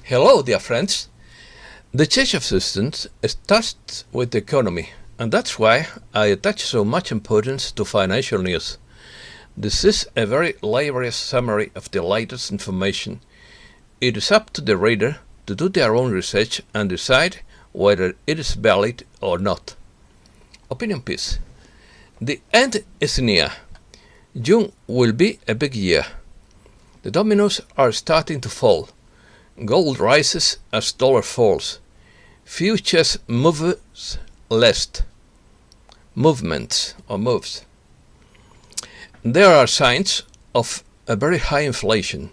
Hello, dear friends. The change of systems starts with the economy, and that's why I attach so much importance to financial news. This is a very laborious summary of the latest information. It is up to the reader to do their own research and decide whether it is valid or not. Opinion piece. The end is near. June will be a big year. The dominoes are starting to fall. Gold rises as dollar falls. Futures moves less. Movements or moves. There are signs of a very high inflation.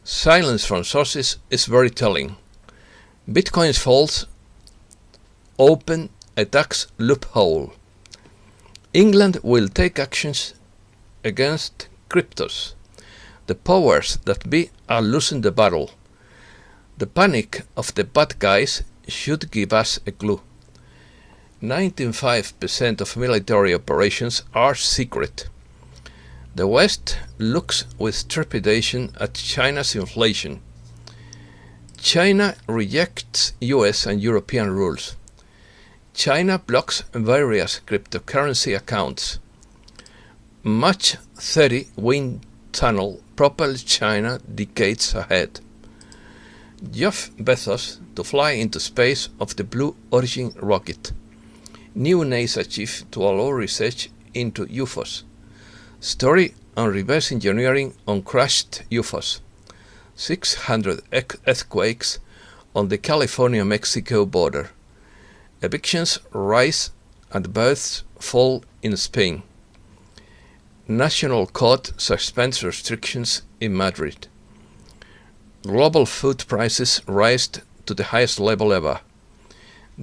Silence from sources is very telling. Bitcoin's falls open a tax loophole. England will take actions against cryptos. The powers that be are losing the battle. The panic of the bad guys should give us a clue. 95% of military operations are secret. The West looks with trepidation at China's inflation. China rejects US and European rules. China blocks various cryptocurrency accounts. Mach 30 wind tunnel propels China decades ahead. Jeff Bezos to fly into space of the Blue Origin rocket. New NASA chief to allow research into UFOs. Story on reverse engineering on crashed UFOs. 600 earthquakes on the California-Mexico border. Evictions rise and births fall in Spain. National Court suspends restrictions in Madrid. Global food prices rise to the highest level ever.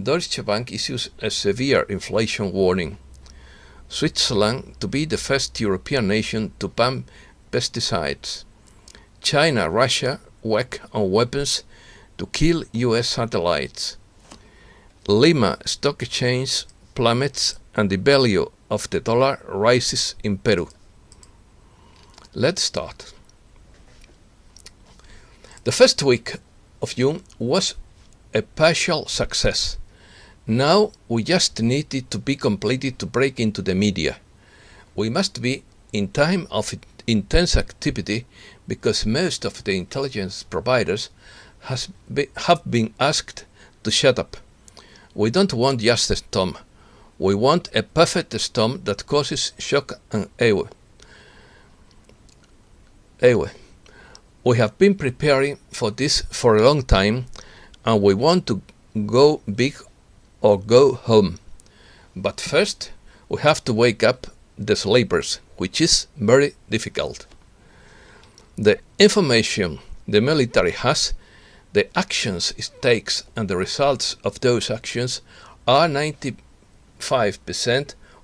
Deutsche Bank issues a severe inflation warning. Switzerland to be the first European nation to ban pesticides. China, Russia work on weapons to kill US satellites. Lima stock exchange plummets and the value of the dollar rises in Peru. Let's start. The first week of June was a partial success. Now we just need it to be completed to break into the media. We must be in time of intense activity because most of the intelligence providers have been asked to shut up. We don't want just a storm. We want a perfect storm that causes shock and awe. We have been preparing for this for a long time, and we want to go big or go home. But first, we have to wake up the sleepers, which is very difficult. The information the military has, the actions it takes, and the results of those actions are 95%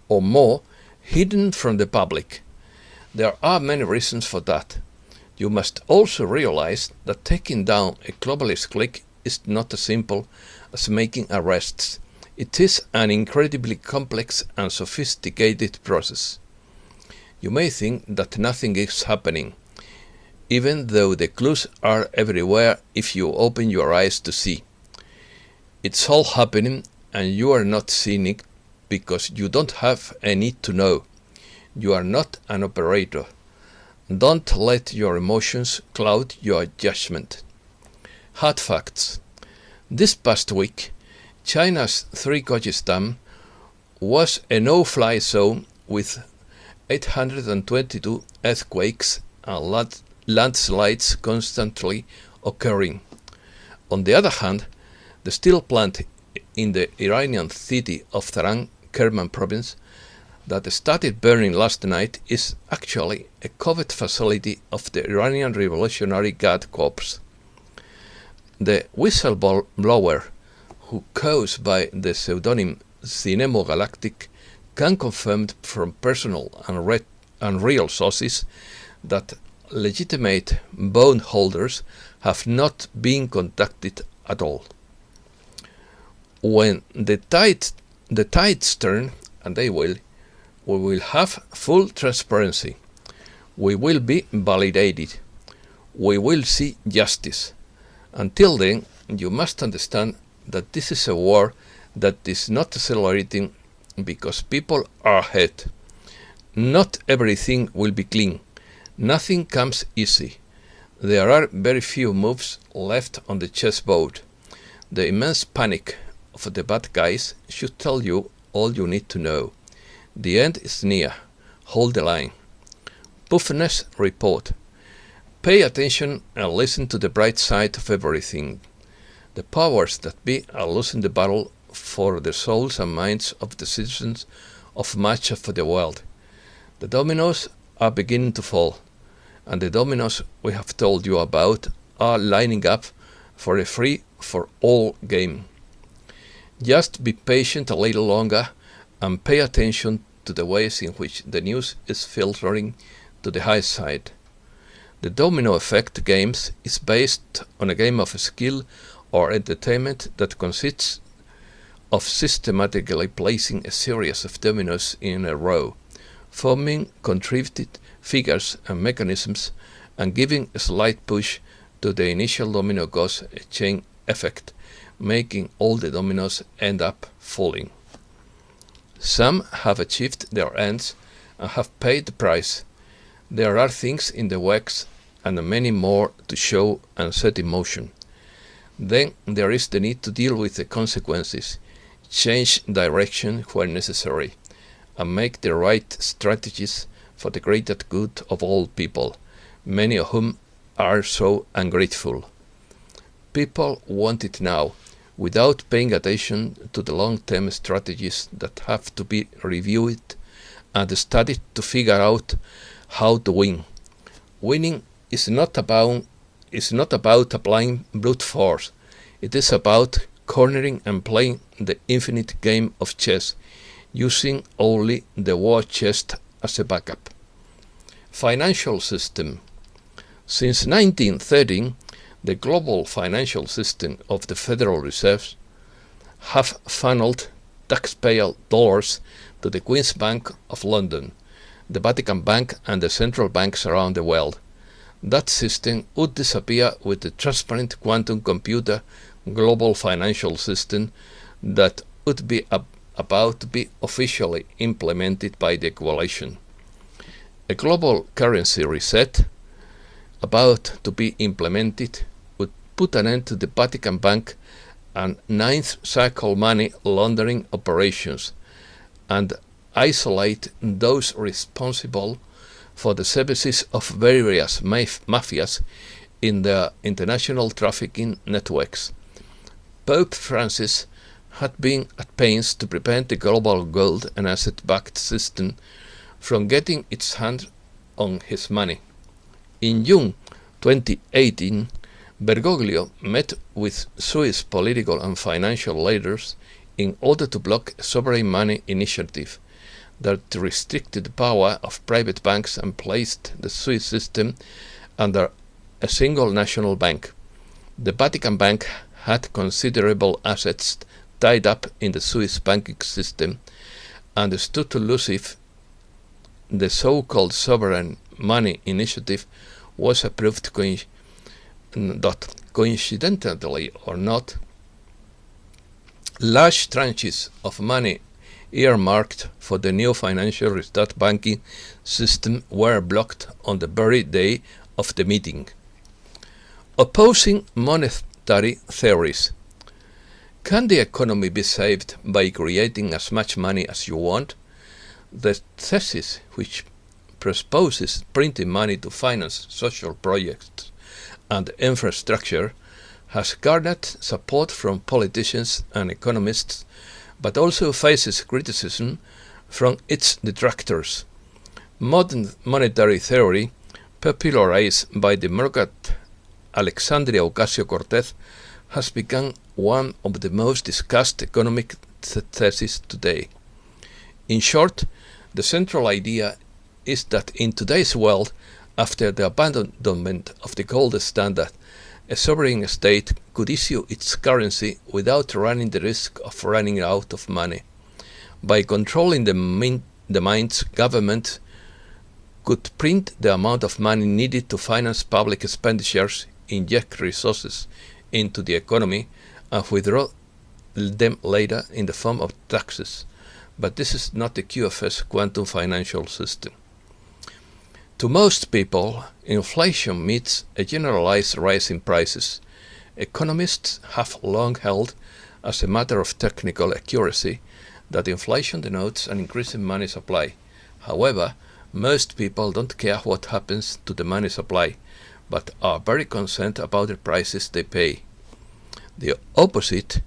or more hidden from the public. There are many reasons for that. You must also realize that taking down a globalist clique is not as simple as making arrests. It is an incredibly complex and sophisticated process. You may think that nothing is happening, even though the clues are everywhere if you open your eyes to see. It's all happening and you are not seeing it because you don't have a need to know. You are not an operator. Don't let your emotions cloud your judgment. Hard facts. This past week, China's Three Gorges Dam was a no-fly zone with 822 earthquakes and landslides constantly occurring. On the other hand, the steel plant in the Iranian city of Tehran, Kerman province, that started burning last night is actually a covert facility of the Iranian Revolutionary Guard Corps. The whistleblower, who goes by the pseudonym Cinemo Galactic, can confirm from personal and real sources that legitimate bondholders have not been contacted at all. When the tides turn, and they will, we will have full transparency. We will be validated. We will see justice. Until then, you must understand that this is a war that is not accelerating because people are ahead. Not everything will be clean. Nothing comes easy. There are very few moves left on the chessboard. The immense panic of the bad guys should tell you all you need to know. The end is near. Hold the line. Puffness report. Pay attention and listen to the bright side of everything. The powers that be are losing the battle for the souls and minds of the citizens of much of the world. The dominoes are beginning to fall, and the dominoes we have told you about are lining up for a free-for-all game. Just be patient a little longer and pay attention to the ways in which the news is filtering to the high side. The domino effect games is based on a game of skill or entertainment that consists of systematically placing a series of dominoes in a row, forming contributed figures and mechanisms, and giving a slight push to the initial domino cause a chain effect, making all the dominoes end up falling. Some have achieved their ends and have paid the price. There are things in the works and many more to show and set in motion. Then there is the need to deal with the consequences, change direction where necessary, and make the right strategies for the greater good of all people, many of whom are so ungrateful. People want it now, without paying attention to the long-term strategies that have to be reviewed and studied to figure out how to win. Winning is not about applying brute force. It is about cornering and playing the infinite game of chess, using only the war chest as a backup. Financial system. Since 1913, the global financial system of the Federal Reserve have funneled taxpayer dollars to the Queen's Bank of London, the Vatican Bank, and the central banks around the world. That system would disappear with the transparent quantum computer global financial system that would be about to be officially implemented by the coalition. A global currency reset, about to be implemented, would put an end to the Vatican Bank and ninth cycle money laundering operations, and isolate those responsible for the services of various mafias in their international trafficking networks. Pope Francis had been at pains to prevent the global gold and asset-backed system from getting its hand on his money. In June 2018, Bergoglio met with Swiss political and financial leaders in order to block a sovereign money initiative that restricted the power of private banks and placed the Swiss system under a single national bank. The Vatican Bank had considerable assets tied up in the Swiss banking system and stood to lose if the so-called sovereign money initiative was approved coincidentally or not. Large tranches of money earmarked for the new financial restart banking system were blocked on the very day of the meeting. Opposing monetary theories. Can the economy be saved by creating as much money as you want? The thesis, which proposes printing money to finance social projects and infrastructure, has garnered support from politicians and economists, but also faces criticism from its detractors. Modern monetary theory, popularized by the Democrat Alexandria Ocasio-Cortez, has become one of the most discussed economic theses today. In short, the central idea is that in today's world, after the abandonment of the gold standard, a sovereign state could issue its currency without running the risk of running out of money. By controlling the minds, government could print the amount of money needed to finance public expenditures, inject resources into the economy and withdraw them later in the form of taxes. But this is not the QFS quantum financial system. To most people, inflation means a generalized rise in prices. Economists have long held, as a matter of technical accuracy, that inflation denotes an increase in money supply. However, most people don't care what happens to the money supply, but are very concerned about the prices they pay. The opposite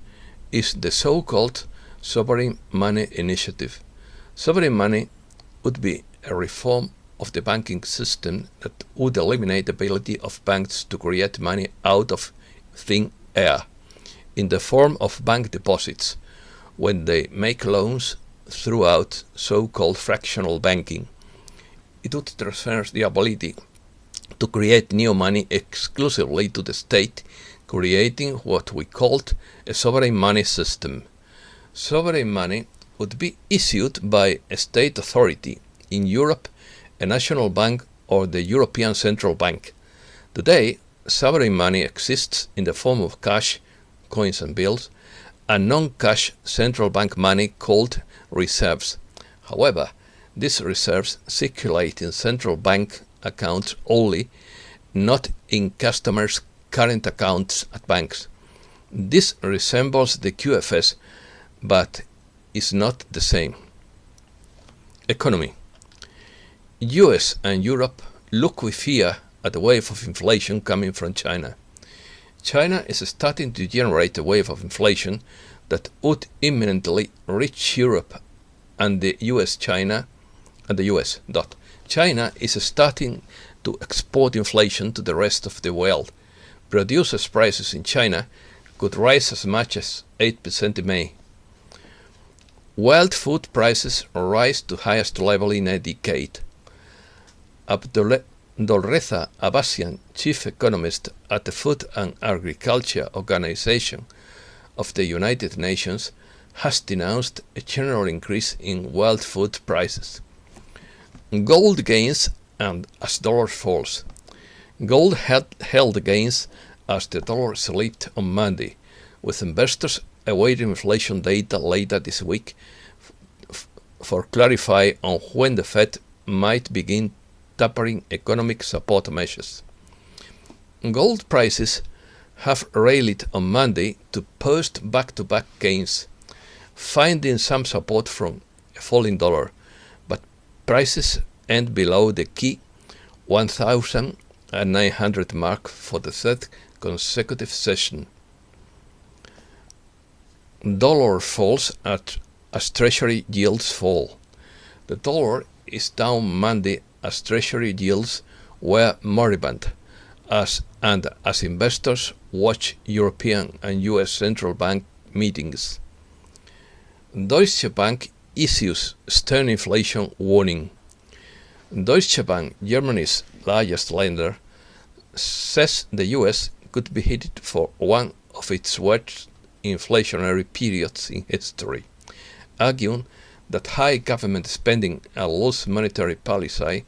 is the so-called sovereign money initiative. Sovereign money would be a reform of the banking system that would eliminate the ability of banks to create money out of thin air in the form of bank deposits when they make loans throughout so-called fractional banking. It would transfer the ability to create new money exclusively to the state, creating what we called a sovereign money system. Sovereign money would be issued by a state authority, in Europe a national bank or the European Central Bank. Today, sovereign money exists in the form of cash, coins and bills, and non-cash central bank money called reserves. However, these reserves circulate in central bank accounts only, not in customers' current accounts at banks. This resembles the QFS, but is not the same. Economy. US and Europe look with fear at the wave of inflation coming from China. China is starting to generate a wave of inflation that would imminently reach Europe and the US. China is starting to export inflation to the rest of the world. Producers' prices in China could rise as much as 8% in May. World food prices rise to highest level in a decade. Dolreza Abbasian, chief economist at the Food and Agriculture Organization of the United Nations, has denounced a general increase in world food prices. Gold gains and as dollar falls. Gold held gains as the dollar slipped on Monday, with investors awaiting inflation data later this week for clarify on when the Fed might begin tapering economic support measures. Gold prices have rallied on Monday to post back-to-back gains, finding some support from a falling dollar, but prices end below the key 1,900 mark for the third consecutive session. Dollar falls as Treasury yields fall. The dollar is down Monday as Treasury yields were moribund, as investors watch European and US central bank meetings. Deutsche Bank issues stern inflation warning. Deutsche Bank, Germany's largest lender, says the US could be headed for one of its worst inflationary periods in history, arguing that high government spending and loose monetary policy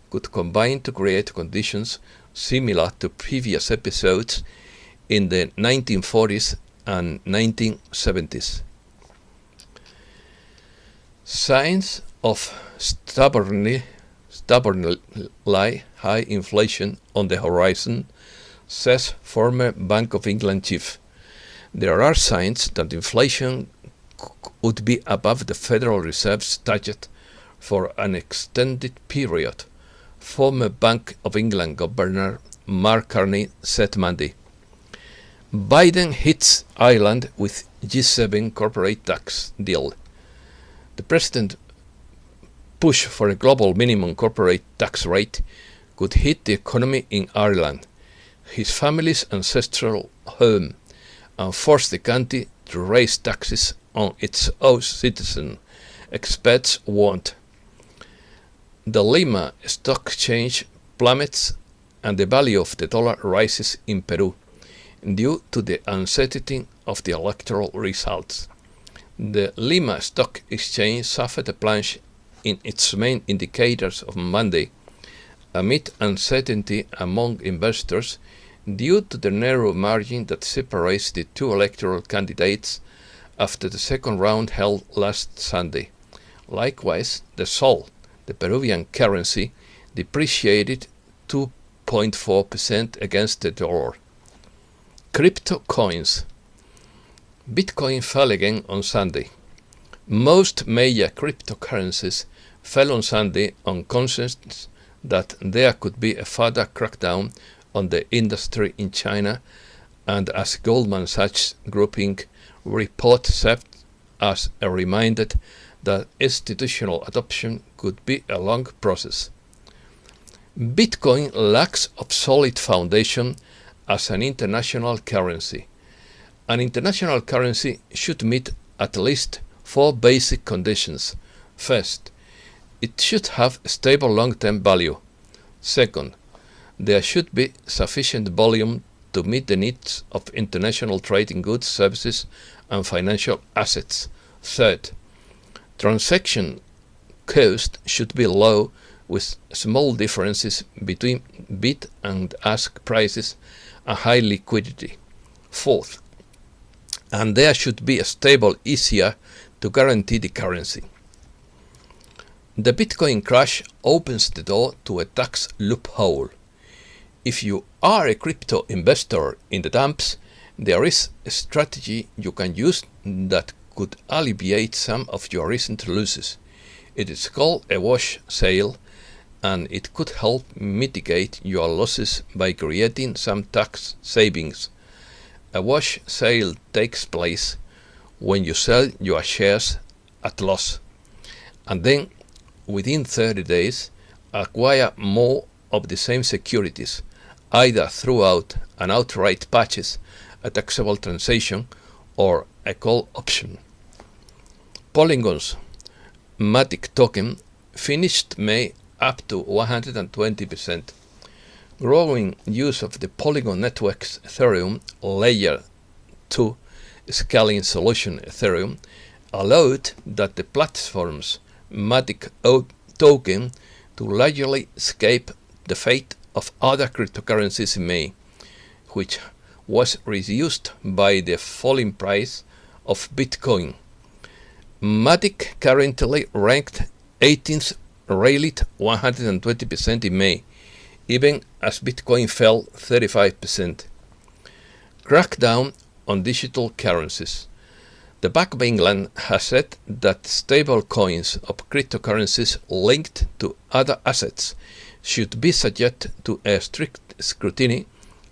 could combine to create conditions similar to previous episodes in the 1940s and 1970s. Signs of stubbornly high inflation on the horizon, says former Bank of England chief. There are signs that inflation would be above the Federal Reserve's target for an extended period, former Bank of England Governor Mark Carney said Monday. Biden hits Ireland with G7 corporate tax deal. The president's push for a global minimum corporate tax rate could hit the economy in Ireland, his family's ancestral home, and force the country to raise taxes on its own citizens, experts warned. The Lima stock exchange plummets and the value of the dollar rises in Peru due to the uncertainty of the electoral results. The Lima stock exchange suffered a plunge in its main indicators on Monday amid uncertainty among investors due to the narrow margin that separates the two electoral candidates after the second round held last Sunday. Likewise, the sol, the Peruvian currency, depreciated 2.4% against the dollar. Crypto coins. Bitcoin fell again on Sunday. Most major cryptocurrencies fell on Sunday on concerns that there could be a further crackdown on the industry in China, and as Goldman Sachs Group Inc. report served as a reminder that institutional adoption could be a long process. Bitcoin lacks a solid foundation as an international currency. An international currency should meet at least 4 basic conditions. First, it should have a stable long-term value. Second, there should be sufficient volume to meet the needs of international trade in goods, services, and financial assets. Third, transaction cost should be low with small differences between bid and ask prices and high liquidity. Fourth, and there should be a stable ECR to guarantee the currency. The Bitcoin crash opens the door to a tax loophole. If you are a crypto investor in the dumps, there is a strategy you can use that could alleviate some of your recent losses. It is called a wash sale, and it could help mitigate your losses by creating some tax savings. A wash sale takes place when you sell your shares at loss, and then within 30 days acquire more of the same securities, either throughout an outright purchase, a taxable transaction, or a call option. Polygon's Matic token finished May up to 120%. Growing use of the Polygon network's Ethereum Layer 2 scaling solution Ethereum allowed that the platform's Matic token to largely escape the fate of other cryptocurrencies in May, which was reduced by the falling price of Bitcoin. Matic currently ranked 18th, rallied 120% in May, even as Bitcoin fell 35%. Crackdown on digital currencies. The Bank of England has said that stable coins of cryptocurrencies linked to other assets should be subject to a strict scrutiny,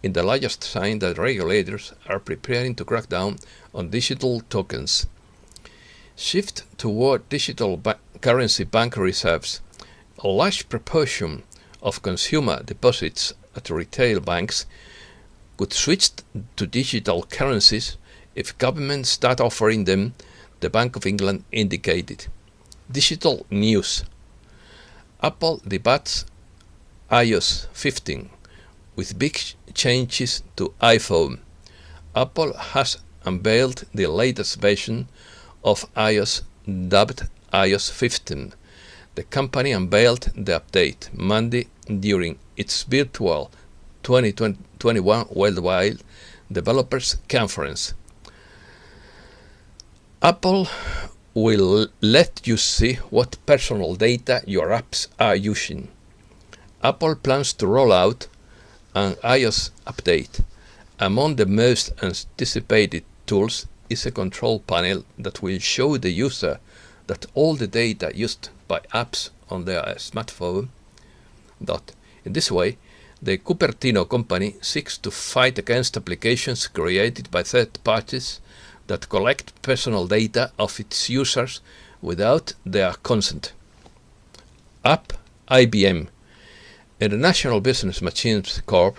in the largest sign that regulators are preparing to crack down on digital tokens. Shift toward digital currency bank reserves. A large proportion of consumer deposits at retail banks could switch to digital currencies if governments start offering them, the Bank of England indicated. Digital news. Apple debuts iOS 15 with big changes to iPhone. Apple has unveiled the latest version of iOS, dubbed iOS 15. The company unveiled the update Monday during its virtual 2021 Worldwide Developers Conference. Apple will let you see what personal data your apps are using. Apple plans to roll out an iOS update. Among the most anticipated tools is a control panel that will show the user that all the data used by apps on their smartphone. In this way, the Cupertino company seeks to fight against applications created by third parties that collect personal data of its users without their consent. IBM, International Business Machines Corp,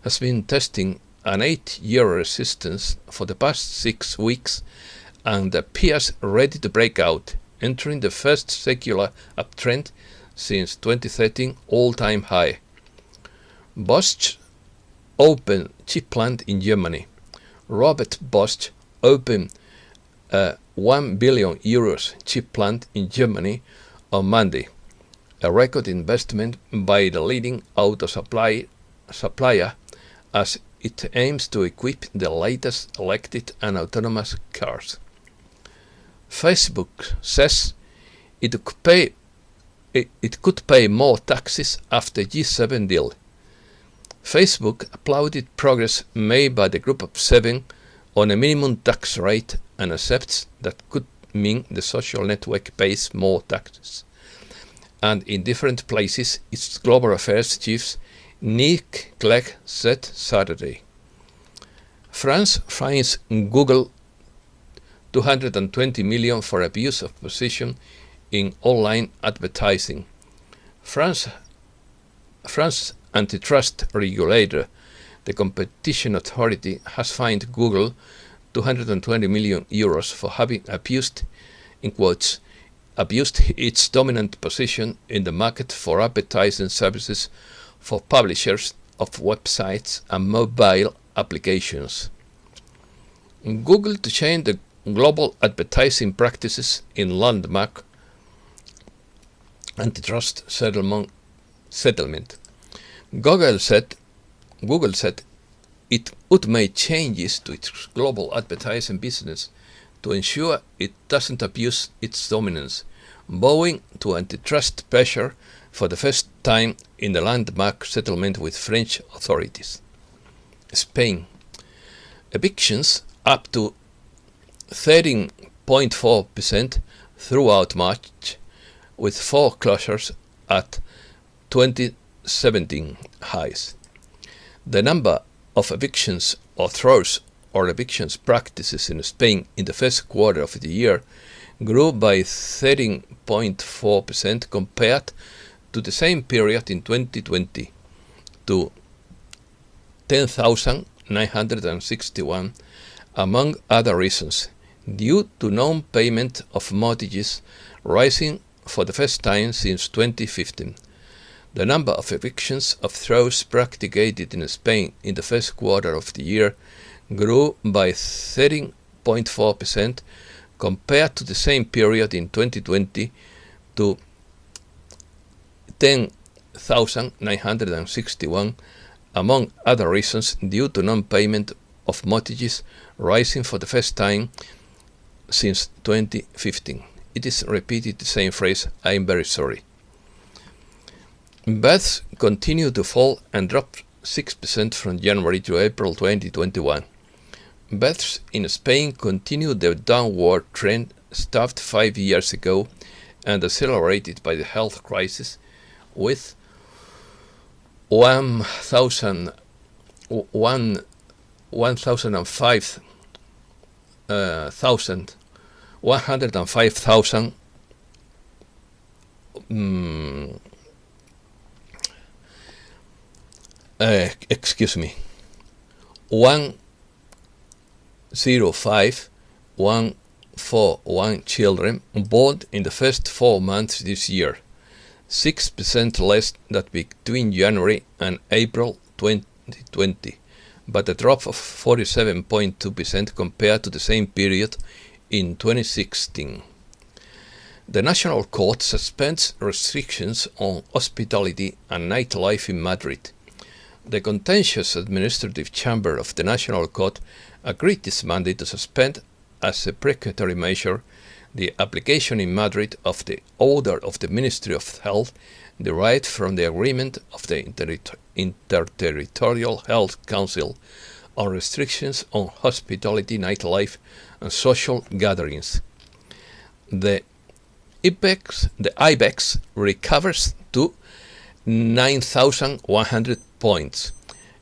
has been testing an 8-year resistance for the past 6 weeks and appears ready to break out, entering the first secular uptrend since 2013 all-time high. Bosch opened chip plant in Germany. Robert Bosch opened a 1 billion euros chip plant in Germany on Monday, a record investment by the leading auto supplier as it aims to equip the latest electric and autonomous cars. Facebook says it could pay more taxes after G7 deal. Facebook applauded progress made by the Group of Seven on a minimum tax rate and accepts that could mean the social network pays more taxes. And in different places, its global affairs chief Nick Clegg said Saturday. France fines Google $220 million for abuse of position in online advertising. France antitrust regulator, the competition authority, has fined Google €220 million for having abused its dominant position in the market for advertising services for publishers of websites and mobile applications. Google to change the global advertising practices in landmark antitrust settlement. Google said it would make changes to its global advertising business to ensure it doesn't abuse its dominance, bowing to antitrust pressure for the first time in the landmark settlement with French authorities. Spain. Evictions up to 13.4% throughout March, with foreclosures at 2017 highs. The number of evictions or throws or evictions practices in Spain in the first quarter of the year grew by 13.4% compared to the same period in 2020 to 10,961, among other reasons, due to non-payment of mortgages rising for the first time since 2015. The number of evictions of throws practiced in Spain in the first quarter of the year grew by 13.4% compared to the same period in 2020 to 10,961, among other reasons due to non-payment of mortgages rising for the first time since 2015. It is repeated the same phrase, I am very sorry. Births continue to fall and dropped 6% from January to April 2021. Births in Spain continue their downward trend started 5 years ago and accelerated by the health crisis, with 105,000 105,141 children born in the first 4 months this year, 6% less than between January and April 2020, but a drop of 47.2% compared to the same period in 2016. The National Court suspends restrictions on hospitality and nightlife in Madrid. The contentious administrative chamber of the National Court agreed this Monday to suspend, as a precautionary measure, the application in Madrid of the order of the Ministry of Health derived from the agreement of the Interterritorial Health Council on restrictions on hospitality, nightlife, and social gatherings. The IBEX recovers to 9,100 points.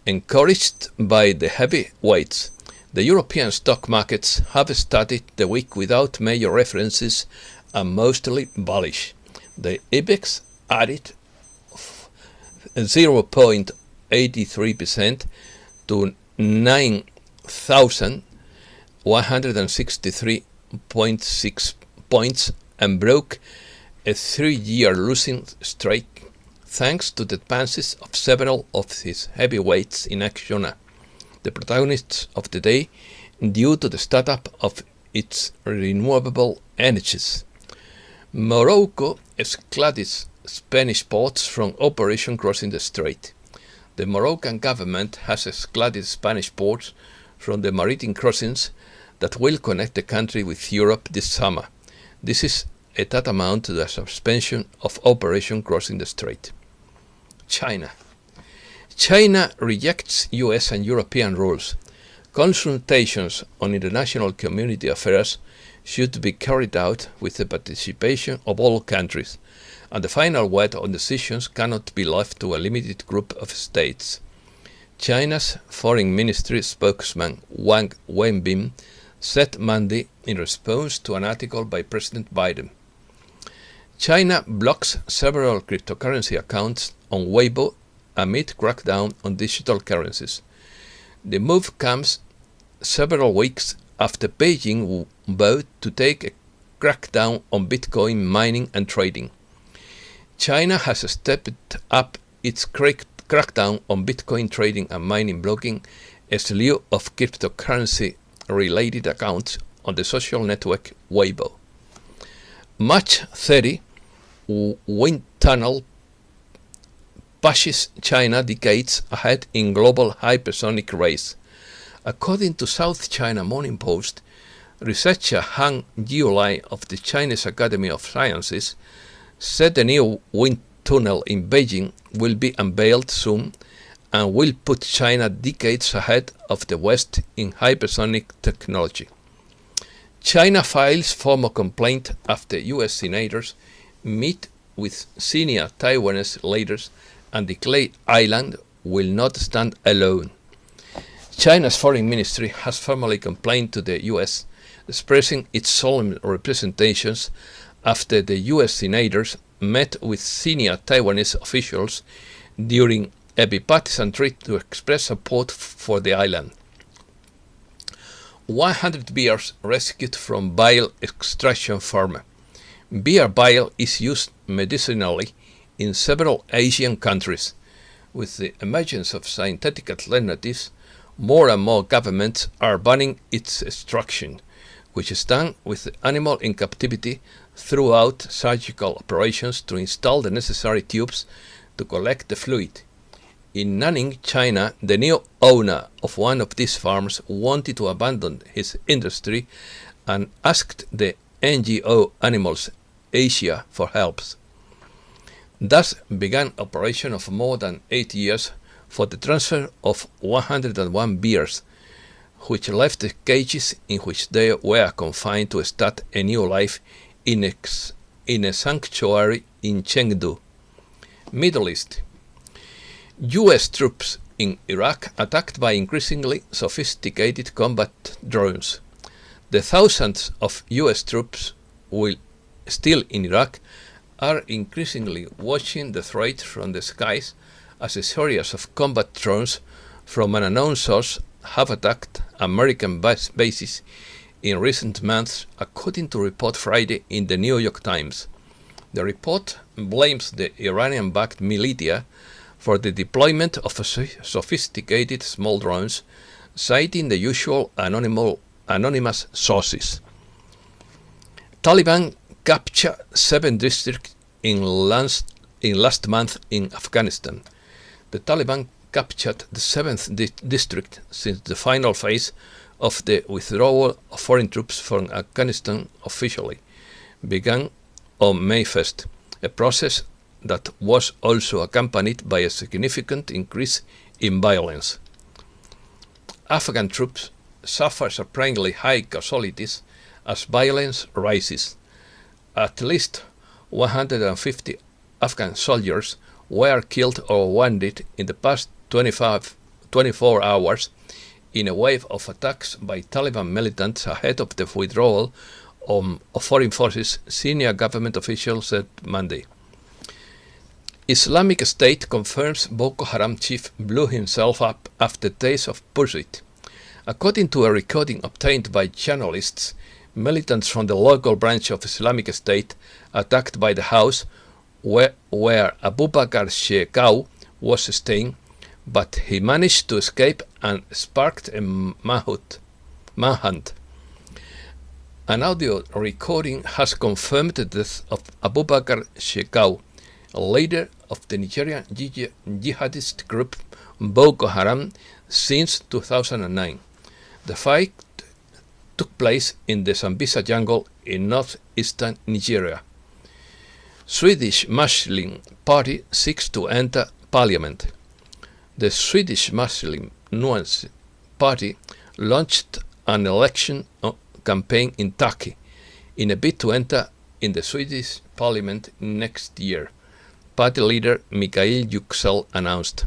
Encouraged by the heavyweights, the European stock markets have started the week without major references and mostly bullish. The IBEX added 0.83% to 9,163.6 points and broke a 3-year losing streak thanks to the advances of several of his heavyweights in action, the protagonists of the day, due to the startup of its renewable energies. Morocco excluded Spanish ports from Operation Crossing the Strait. The Moroccan government has excluded Spanish ports from the maritime crossings that will connect the country with Europe this summer. This is a tantamount to the suspension of Operation Crossing the Strait. China. China rejects US and European rules. Consultations on international community affairs should be carried out with the participation of all countries, and the final word on decisions cannot be left to a limited group of states. China's Foreign Ministry spokesman Wang Wenbin said Monday in response to an article by President Biden. China blocks several cryptocurrency accounts on Weibo amid crackdown on digital currencies. The move comes several weeks after Beijing vowed to take a crackdown on Bitcoin mining and trading. China has stepped up its crackdown on Bitcoin trading and mining, blocking a slew of cryptocurrency-related accounts on the social network Weibo. Mach 30 wind tunnel pushes China decades ahead in global hypersonic race. According to South China Morning Post, researcher Han Jiulai of the Chinese Academy of Sciences said the new wind tunnel in Beijing will be unveiled soon and will put China decades ahead of the West in hypersonic technology. China files formal complaint after US senators meet with senior Taiwanese leaders and declare island will not stand alone. China's foreign ministry has formally complained to the US, expressing its solemn representations after the US senators met with senior Taiwanese officials during a bipartisan trip to express support for the island. 100 bears rescued from bile extraction farm. Bear bile is used medicinally in several Asian countries. With the emergence of synthetic alternatives, more and more governments are banning its extraction, which is done with the animal in captivity throughout surgical operations to install the necessary tubes to collect the fluid. In Nanning, China, the new owner of one of these farms wanted to abandon his industry and asked the NGO Animals Asia for help. Thus began operation of more than 8 years for the transfer of 101 bears, which left the cages in which they were confined to start a new life in a sanctuary in Chengdu. Middle East. US troops in Iraq attacked by increasingly sophisticated combat drones. The thousands of US troops still in Iraq are increasingly watching the threat from the skies as a series of combat drones from an unknown source have attacked American bases in recent months, according to a report Friday in the New York Times. The report blames the Iranian-backed militia for the deployment of sophisticated small drones, citing the usual anonymous sources. Taliban captured 7 districts in last month in Afghanistan. The Taliban captured the 7th district since the final phase of the withdrawal of foreign troops from Afghanistan officially began on May 1st, a process that was also accompanied by a significant increase in violence. Afghan troops suffer surprisingly high casualties as violence rises. At least 150 Afghan soldiers were killed or wounded in the past 24 hours in a wave of attacks by Taliban militants ahead of the withdrawal of foreign forces, senior government officials said Monday. Islamic State confirms Boko Haram chief blew himself up after days of pursuit. According to a recording obtained by journalists, militants from the local branch of Islamic State attacked by the house where Abu Bakr Shekau was staying, but he managed to escape and sparked a manhunt. An audio recording has confirmed the death of Abu Bakr Shekau, leader of the Nigerian jihadist group Boko Haram since 2009. The fight took place in the Sambisa jungle in northeastern Nigeria. Swedish Muslim Party seeks to enter parliament. The Swedish Muslim Nuance Party launched an election campaign in Turkey in a bid to enter in the Swedish parliament next year, party leader Mikael Yüksel announced.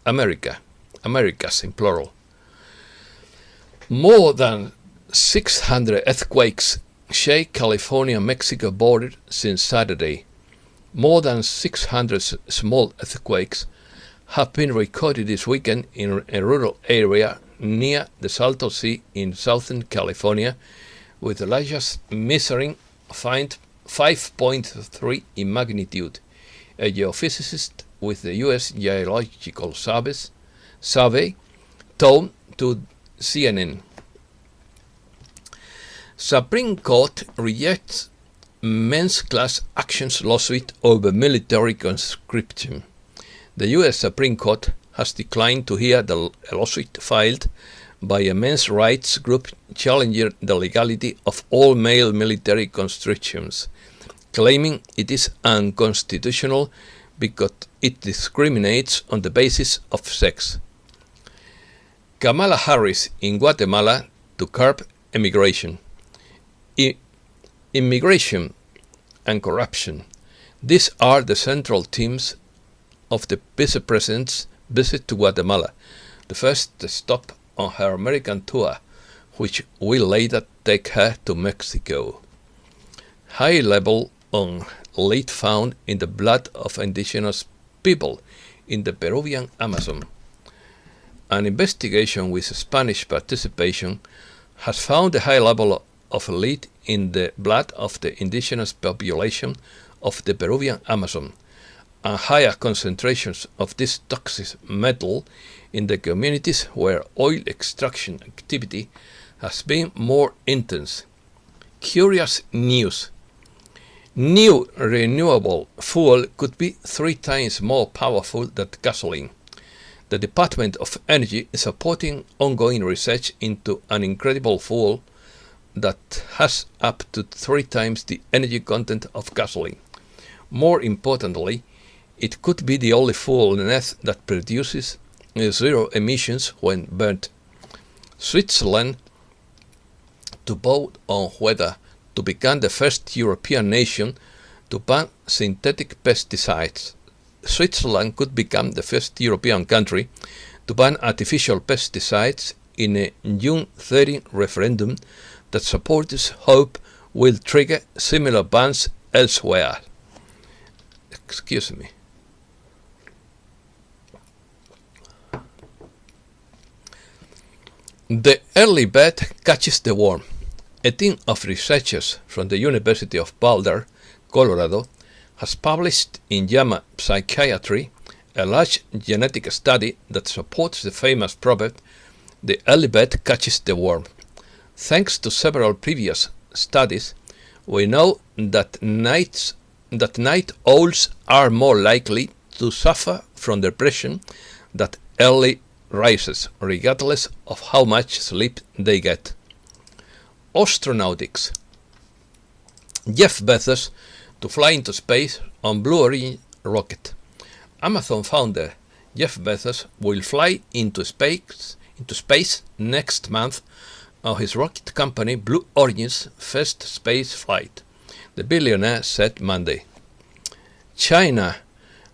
Americas in plural. More than 600 earthquakes shake California-Mexico border since Saturday. More than 600 small earthquakes have been recorded this weekend in a rural area near the Salto Sea in southern California, with the largest measuring 5.3 in magnitude. A geophysicist with the U.S. Geological Survey told to CNN. Supreme Court rejects men's class actions lawsuit over military conscription. The U.S. Supreme Court has declined to hear the lawsuit filed by a men's rights group challenging the legality of all male military conscriptions, claiming it is unconstitutional because it discriminates on the basis of sex. Kamala Harris in Guatemala to curb immigration. Immigration and corruption. These are the central themes of the vice president's visit to Guatemala, the first stop on her American tour, which will later take her to Mexico. High level on lead found in the blood of indigenous people in the Peruvian Amazon. An investigation with Spanish participation has found a high level of lead in the blood of the indigenous population of the Peruvian Amazon, and higher concentrations of this toxic metal in the communities where oil extraction activity has been more intense. Curious news. New renewable fuel could be 3 times more powerful than gasoline. The Department of Energy is supporting ongoing research into an incredible fuel that has up to 3 times the energy content of gasoline. More importantly, it could be the only fuel on Earth that produces zero emissions when burnt. Switzerland to vote on whether to become the first European nation to ban synthetic pesticides. Switzerland could become the first European country to ban artificial pesticides in a June 30 referendum that supporters hope will trigger similar bans elsewhere. Excuse me. The early bird catches the worm. A team of researchers from the University of Boulder, Colorado, has published in JAMA Psychiatry a large genetic study that supports the famous proverb, "The early bird catches the worm." Thanks to several previous studies, we know that night owls are more likely to suffer from depression than early risers, regardless of how much sleep they get. Astronautics. Jeff Bezos to fly into space on Blue Origin rocket. Amazon founder Jeff Bezos will fly into space next month on his rocket company Blue Origin's first space flight, the billionaire said Monday. China,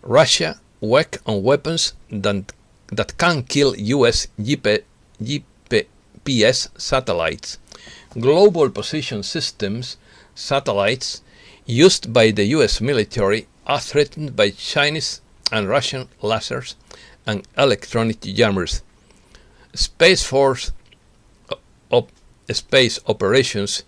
Russia work on weapons that can kill US GPS satellites. Global Position Systems satellites used by the US military are threatened by Chinese and Russian lasers and electronic jammers. Space Force Space Operations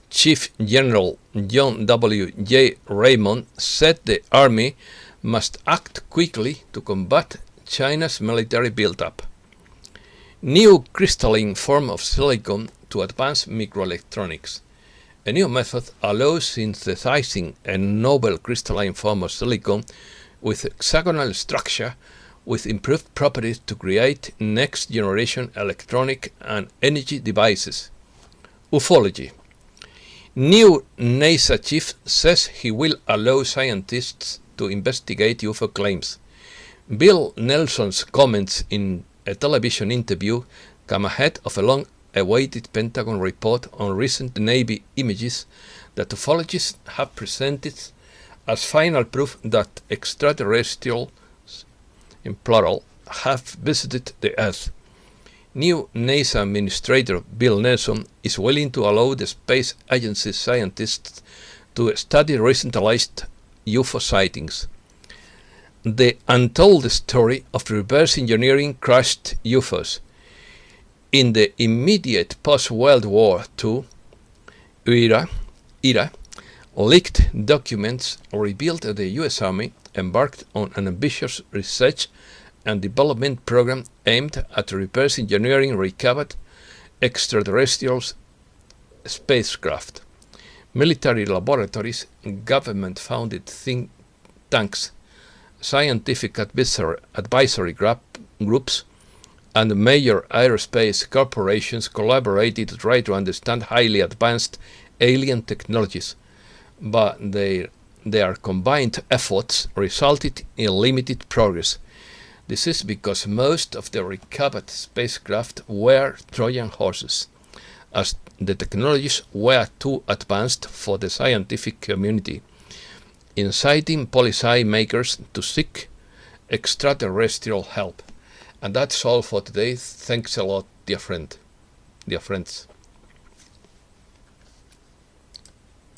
Chief General John W. J. Raymond said the Army must act quickly to combat China's military build-up. New crystalline form of silicon to advance microelectronics. A new method allows synthesizing a novel crystalline form of silicon with hexagonal structure with improved properties to create next-generation electronic and energy devices. Ufology. New NASA chief says he will allow scientists to investigate UFO claims. Bill Nelson's comments in a television interview come ahead of a long-awaited Pentagon report on recent Navy images that ufologists have presented as final proof that extraterrestrials, in plural, have visited the Earth. New NASA Administrator Bill Nelson is willing to allow the space agency's scientists to study recent alleged UFO sightings. The untold story of reverse engineering crashed UFOs. In the immediate post-World War II era, leaked documents revealed that the U.S. Army embarked on an ambitious research and development program aimed at reverse engineering recovered extraterrestrial spacecraft. Military laboratories, government-funded think tanks, scientific advisory groups, and major aerospace corporations collaborated to try to understand highly advanced alien technologies, but their combined efforts resulted in limited progress. This is because most of the recovered spacecraft were Trojan horses, as the technologies were too advanced for the scientific community, inciting policy makers to seek extraterrestrial help. And that's all for today. Thanks a lot, dear friends.